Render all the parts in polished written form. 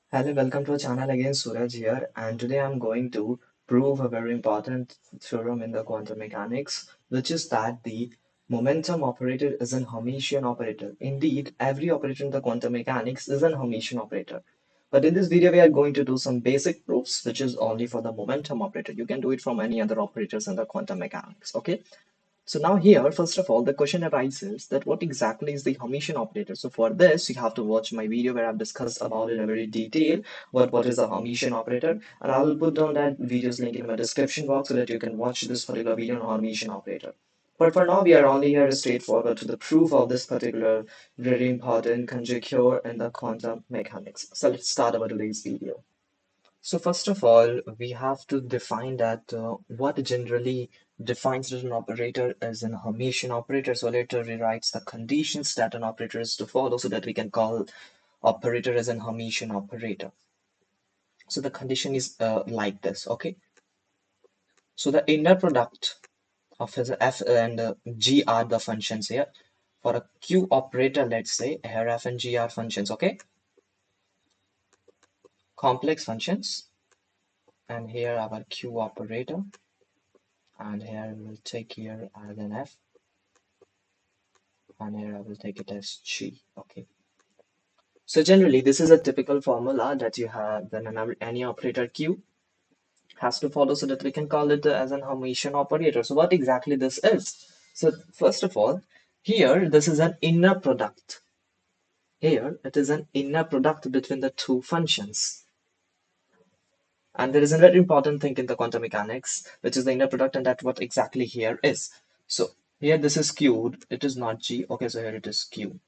Hello, welcome to our channel again. Suraj here, and today I'm going to prove a very important theorem in the quantum mechanics, which is that the momentum operator is an Hermitian operator. Indeed, every operator in the quantum mechanics is an Hermitian operator. But in this video, we are going to do some basic proofs, which is only for the momentum operator. You can do it from any other operators in the quantum mechanics. Okay. So now here, first of all, the question arises that what exactly is the Hermitian operator? So for this, you have to watch my video where I've discussed about it in very detail, what is the Hermitian operator, and I'll put down that video's link in my description box so that you can watch this particular video on Hermitian operator. But for now, we are only here straightforward to the proof of this particular very important conjecture in the quantum mechanics. So let's start our today's video. So first of all, we have to define that what generally defines that an operator as an Hermitian operator. So later rewrites the conditions that an operator is to follow so that we can call operator as an Hermitian operator. So the condition is like this, okay? So the inner product of his f and g are the functions here. For a q operator, let's say here f and g are functions, okay? Complex functions, and here our q operator. And here we'll take here as an f, and here I will take it as g. Okay. So generally, this is a typical formula that you have when any operator q has to follow so that we can call it as an Hermitian operator. So what exactly this is? So first of all, here this is an inner product. Here it is an inner product between the two functions. And there is a very important thing in the quantum mechanics, which is the inner product, and that what exactly here is. So here this is q, it is not g. Okay, so here it is q.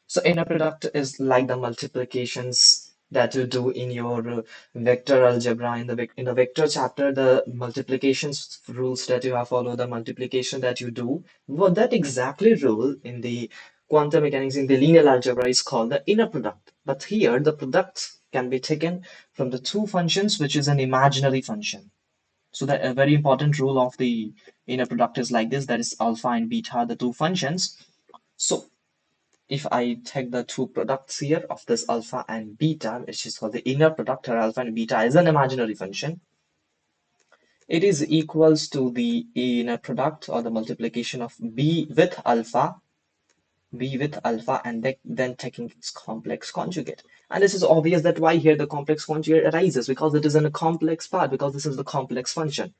So inner product is like the multiplications that you do in your vector algebra. In the vector chapter, the multiplications rules that you have follow, the multiplication that you do, what that exactly rule in the quantum mechanics in the linear algebra is called the inner product. But here the product can be taken from the two functions, which is an imaginary function. So the a very important rule of the inner product is like this, that is alpha and beta, the two functions. So if I take the two products here of this alpha and beta, which is called the inner product, or alpha and beta is an imaginary function, it is equals to the inner product or the multiplication of b with alpha, and then taking its complex conjugate. And this is obvious that why here the complex conjugate arises, because it is in a complex part, because this is the complex function.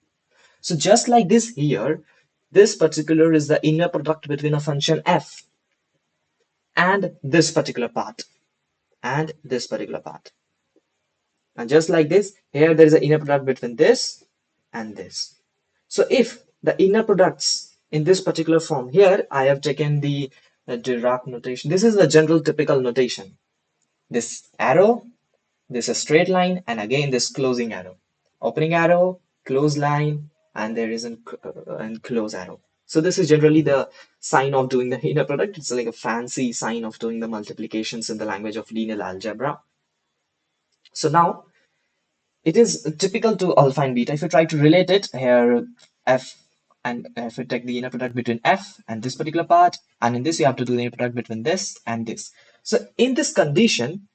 So just like this here, this particular is the inner product between a function f and this particular part. And this particular part. And just like this, here there is an inner product between this and this. So if the inner products in this particular form, here I have taken the Dirac notation. This is the general typical notation. This arrow, this is a straight line, and again this closing arrow. Opening arrow, close line, and there is a close arrow. So this is generally the sign of doing the inner product. It's like a fancy sign of doing the multiplications in the language of linear algebra. So now it is typical to alpha and beta. If you try to relate it here, f and if you take the inner product between f and this particular part, and in this you have to do the inner product between this and this. So in this condition,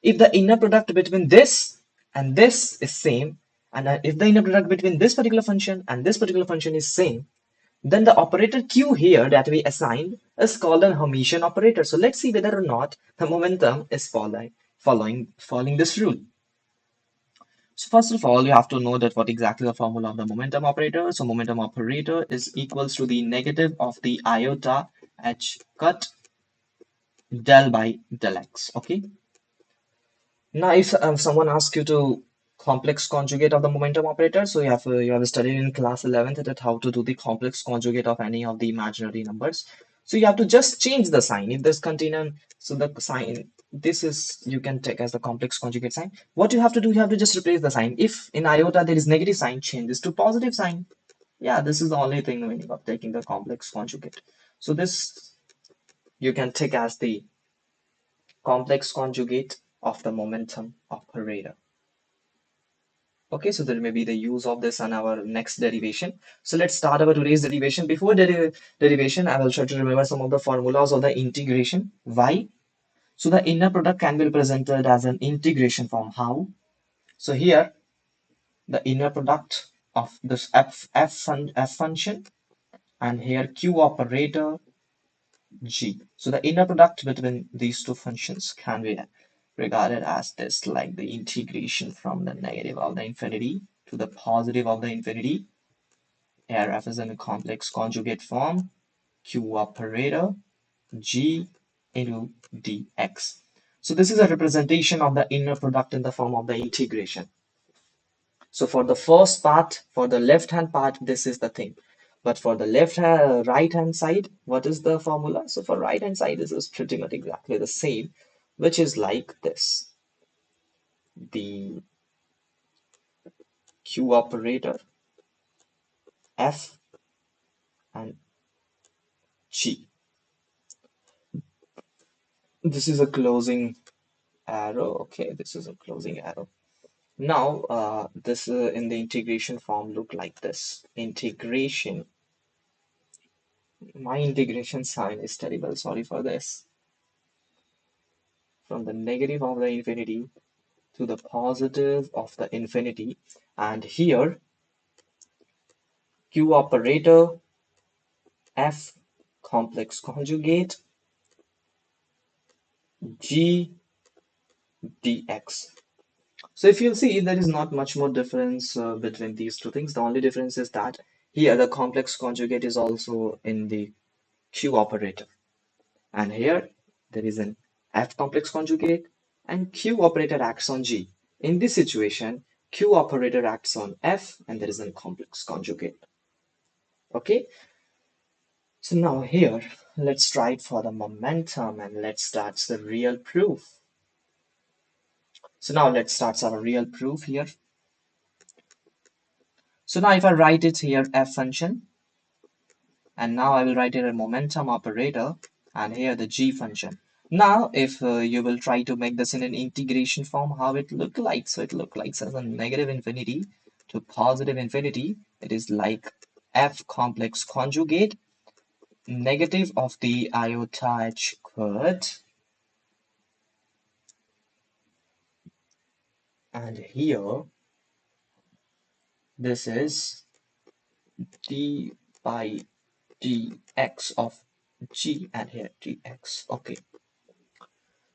if the inner product between this and this is same, and if the inner product between this particular function and this particular function is same, then the operator q here that we assigned is called an Hermitian operator. So let's see whether or not the momentum is following this rule. So first of all, you have to know that what exactly the formula of the momentum operator. So momentum operator is equals to the negative of the iota h cut del by del x. Okay. Now, if someone asks you to complex conjugate of the momentum operator, so you have studied in class 11th that how to do the complex conjugate of any of the imaginary numbers. So you have to just change the sign. If this continuum, so the sign, this is you can take as the complex conjugate sign. What you have to do, you have to just replace the sign. If in iota there is negative sign, change this to positive sign. Yeah, this is the only thing when you are taking the complex conjugate. So this you can take as the complex conjugate of the momentum operator. Okay, so there may be the use of this on our next derivation. So let's start our today's derivation. Before derivation, I will try to remember some of the formulas of the integration. Why? So the inner product can be represented as an integration form. How? So here the inner product of this f function, and here q operator g. So the inner product between these two functions can be regarded as this, like the integration from the negative of the infinity to the positive of the infinity. Here f is in a complex conjugate form, q operator g into dx. So this is a representation of the inner product in the form of the integration. So for the first part, for the left hand part, this is the thing. But for the right hand side, what is the formula? So for right hand side, this is pretty much exactly the same, which is like this. The Q operator, F and G. This is a closing arrow. Okay, this is a closing arrow. Now, this in the integration form look like this. Integration. My integration sign is terrible. Sorry for this. From the negative of the infinity to the positive of the infinity, and here q operator f complex conjugate g dx. So if you see, there is not much more difference between these two things. The only difference is that here the complex conjugate is also in the q operator, and here there is an f complex conjugate and q operator acts on g. In this situation, q operator acts on f and there is a complex conjugate. Okay, so now here, let's try it for the momentum and let's start the real proof. So now let's start our real proof here. So now if I write it here, f function, and now I will write it a momentum operator, and here the g function. Now, if you will try to make this in an integration form, how it look like? So it look like as a negative infinity to positive infinity. It is like f complex conjugate negative of the iota h squared, and here this is d by dx of g, and here dx. Okay,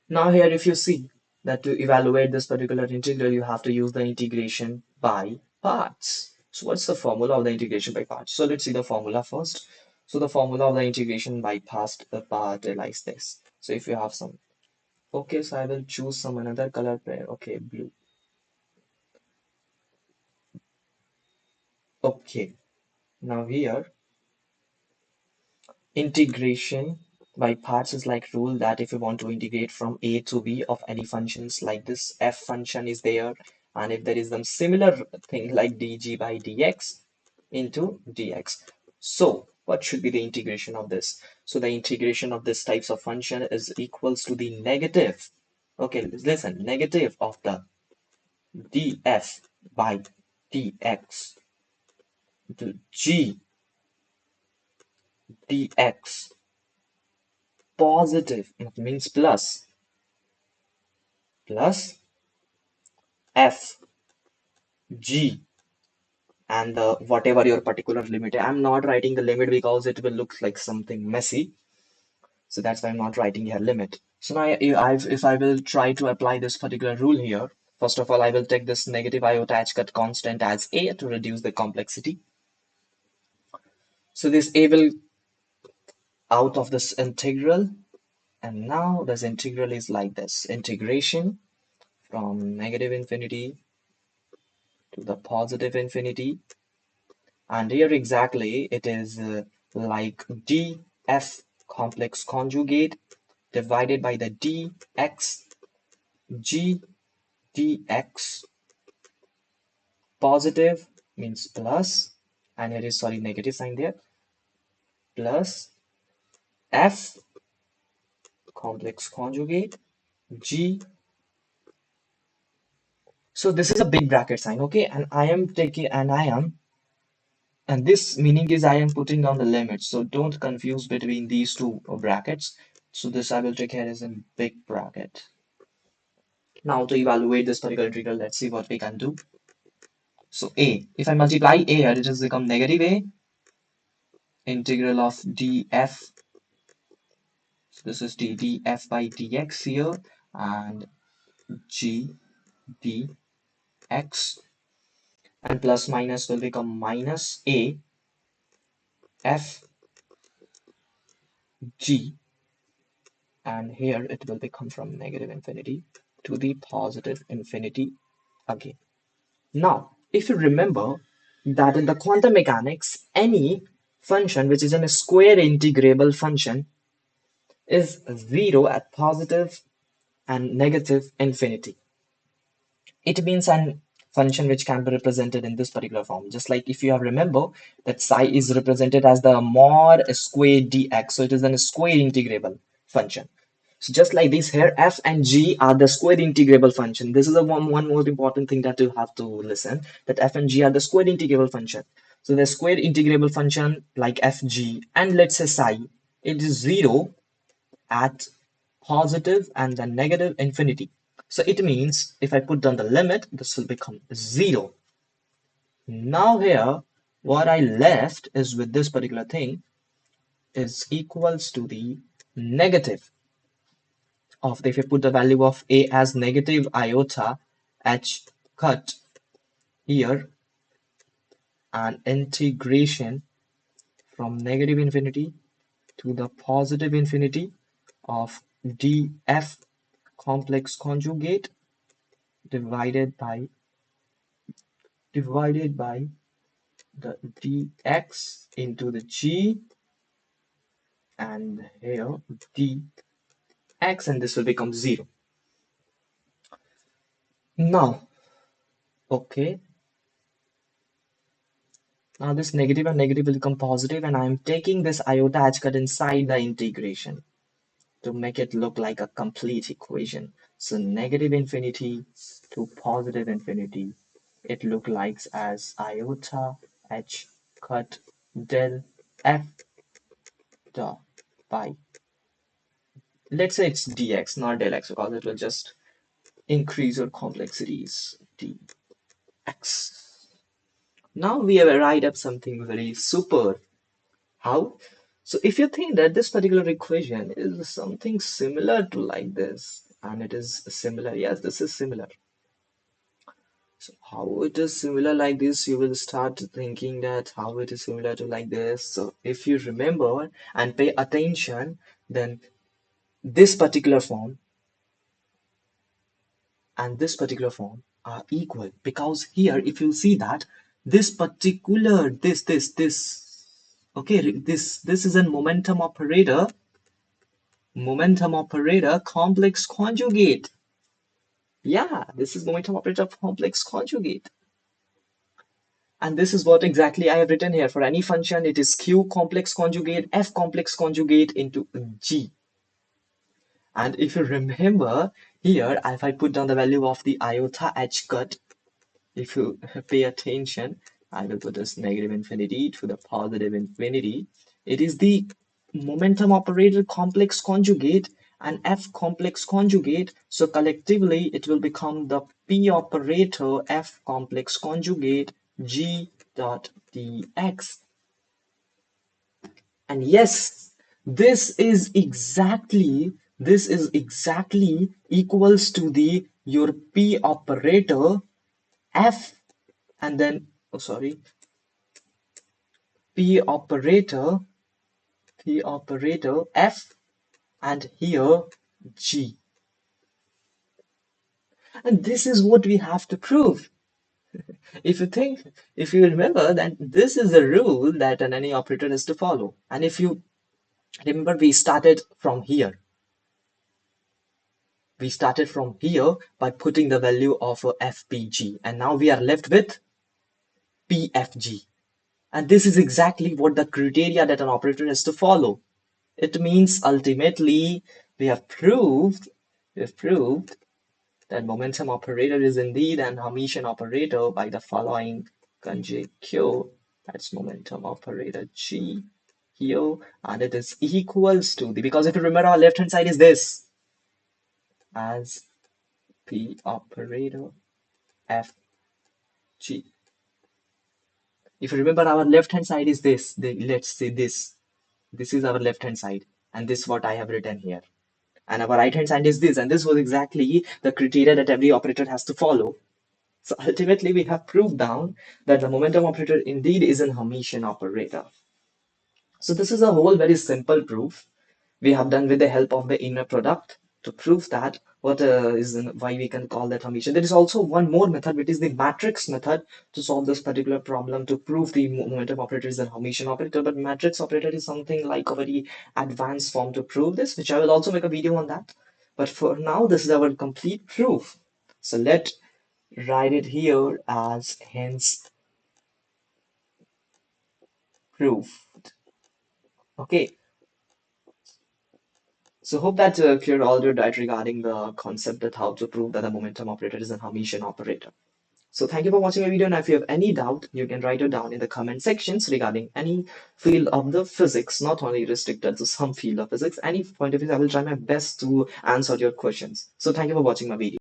now here if you see that to evaluate this particular integral, you have to use the integration by parts. So what's the formula of the integration by parts? So let's see the formula first. So the formula of the integration by part like this. So if you have some, okay, so I will choose some another color pair. Okay, blue. Okay, now here integration by parts is like rule that if you want to integrate from a to b of any functions, like this f function is there, and if there is some similar thing like dg by dx into dx. So what should be the integration of this? So the integration of this types of function is equals to the negative. Okay, listen, negative of the df by dx to g dx positive, it means plus f g and the whatever your particular limit. I'm not writing the limit because it will look like something messy, so that's why I'm not writing here limit. So now if I will try to apply this particular rule here, first of all I will take this negative iota h cut constant as a to reduce the complexity. So this a will out of this integral, and now this integral is like this, integration from negative infinity to the positive infinity. And here exactly it is like df complex conjugate divided by the dx g dx positive means plus, and here is sorry negative sign there, plus f complex conjugate g. So this is a big bracket sign, okay, and I am taking and this meaning is I am putting down the limit, so don't confuse between these two brackets. So this I will take here is in big bracket. Now to evaluate this particular integral, let's see what we can do. So a, if I multiply a here, it has become negative a integral of df. So this is df by dx here, and g dx, and plus minus will become minus a f g, and here it will become from negative infinity to the positive infinity again. Now, if you remember that in the quantum mechanics, any function which is in a square integrable function is zero at positive and negative infinity. It means an function which can be represented in this particular form. Just like if you have remember that psi is represented as the mod square dx, so it is a square integrable function. So just like this here, f and g are the square integrable function. This is one most important thing that you have to listen, that f and g are the square integrable function. So the square integrable function like fg and let's say psi, it is zero at positive and then negative infinity. So it means if I put down the limit, this will become zero. Now here, what I left is with this particular thing is equals to the negative of the, if you put the value of a as negative iota h cut here, and integration from negative infinity to the positive infinity of df complex conjugate divided by the dx into the g, and here dx, and this will become 0. Now, okay, now this negative and negative will become positive, and I am taking this iota h cut inside the integration to make it look like a complete equation. So negative infinity to positive infinity, it look like as iota h cut del f dot by, let's say it's dx, not del x, because it will just increase your complexities, dx. Now we have arrived at something very super. How? So if you think that this particular equation is something similar to like this, and it is similar, yes, this is similar. So how it is similar like this, you will start thinking that how it is similar to like this. So if you remember and pay attention, then this particular form and this particular form are equal, because here if you see that this particular this okay, this is a momentum operator complex conjugate. Yeah, this is momentum operator complex conjugate, and this is what exactly I have written here. For any function, it is q complex conjugate f complex conjugate into g. And if you remember here, if I put down the value of the iota h cut, if you pay attention, I will put this negative infinity to the positive infinity. It is the momentum operator complex conjugate and f complex conjugate. So collectively, it will become the p operator f complex conjugate g dot dx. And yes, this is exactly equals to the your p operator f, and then oh sorry, p operator f, and here g. And this is what we have to prove. If you remember that this is a rule that any operator has to follow. And if you remember, we started from here by putting the value of fpg, and now we are left with pfg. And this is exactly what the criteria that an operator has to follow. It means ultimately we have proved that momentum operator is indeed an Hermitian operator by the following conjecture. That's momentum operator G here, and it is equals to the, because if you remember our left hand side is this, as P operator F G. If you remember our left hand side is this, let's say this is our left hand side, and this is what I have written here. And our right hand side is this, and this was exactly the criteria that every operator has to follow. So ultimately, we have proved down that the momentum operator indeed is an Hermitian operator. So this is a whole very simple proof we have done with the help of the inner product to prove that what why we can call that Hermitian. There is also one more method, which is the matrix method, to solve this particular problem to prove the momentum operator is a Hermitian operator. But matrix operator is something like a very advanced form to prove this, which I will also make a video on that. But for now, this is our complete proof. So let write it here as hence proof. Okay, so hope that cleared all your doubt regarding the concept that how to prove that the momentum operator is a Hermitian operator. So thank you for watching my video, and if you have any doubt, you can write it down in the comment sections regarding any field of the physics, not only restricted to some field of physics, any point of view. I will try my best to answer your questions. So thank you for watching my video.